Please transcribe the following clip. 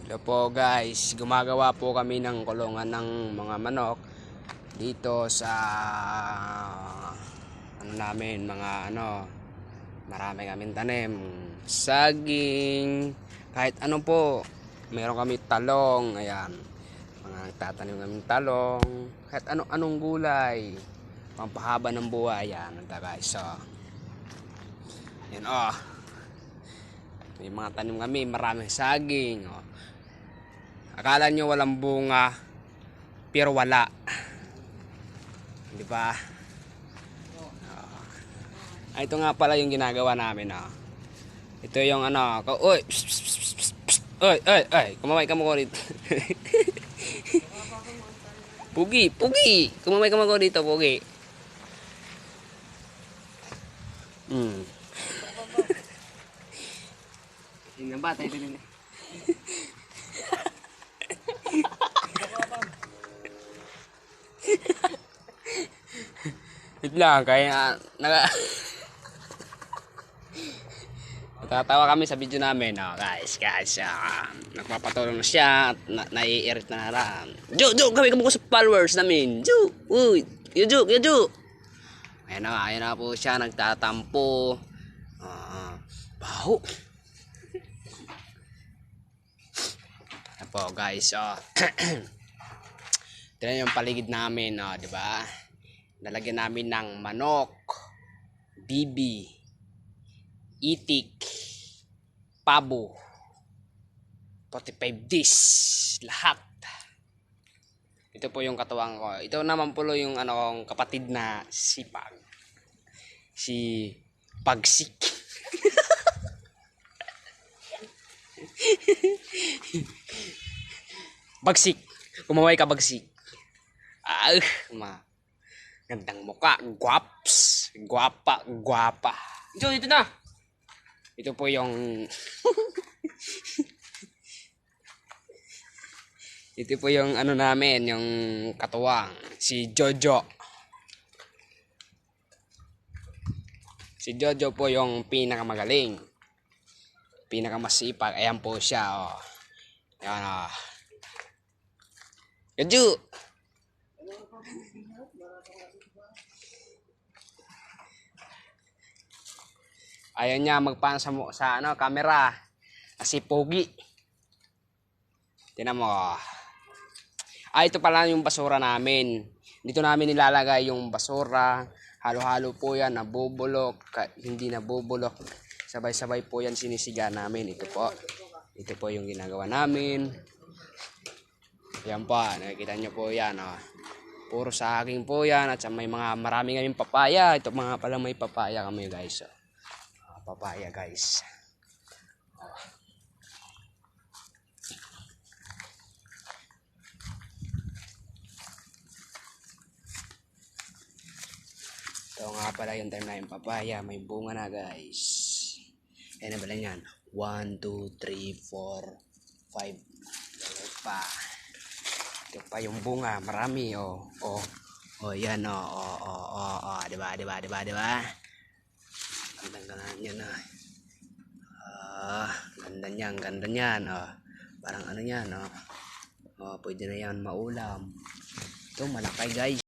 Hello po guys, gumagawa po kami ng kulungan ng mga manok dito sa namin, mga marami kaming tanim, saging, kahit ano po. Meron kami talong, ayan, mga nagtatanim kaming talong, kahit anong gulay, pampahaba ng buhay, ayan guys. So yan, may mga tanim kami, maraming saging. Akala nyo walang bunga, pero wala. Di ba? Ito nga pala yung ginagawa namin. Ito yung uy, pss, pss, pss, pss, pss. Uy, kumamay ka mo ko dito. Pugi, kumamay ka mo ko dito, Pugi. Yung bata ito din. Wait lang, kaya natatawa kami sa video namin, guys, nagpapatulong na siya at nai-irit na lang. Jo, kami ko sa followers namin. Jo, uy, yo Jo. Ayun na po siya, nagtatampo. Baho. Ayan po, guys, ito yung paligid namin, di ba? Nalagyan namin ng manok, bibi, itik, pabo, 45 days, lahat. Ito po yung katuwang ko. Ito naman po yung kong kapatid na sipag. Si Pagsik. Bagsik. Kumaway ka, Bagsik. Gandang muka, guwaps, guwapa. So, ito na. Ito po yung ito po yung namin, yung katuwang, si Jojo. Si Jojo po yung pinakamagaling, pinakamasipag. Ayan po siya, Ayan, Jojo. Ayaw niya magpaan sa camera kasi pogi. Tingnan mo. Ito pala yung basura namin. Dito namin nilalagay yung basura. Halo-halo po yan, nabubulok, hindi nabubulok. Sabay-sabay po yan sinisiga namin. Ito po yung ginagawa namin. Yan po, nakikita nyo po yan. Puro saging po yan at may marami kaming papaya. Ito mga pala may papaya kami, guys. Papaya, guys. Ito nga pala yung time na yung papaya. May bunga na, guys. Ayan na pala yan. 1, 2, 3, 4, 5. Ito pa yung bunga. Marami, yan, diba? Ganda yan, ganda niyan, parang yan, pwede na yan maulam. Ito malaki, guys.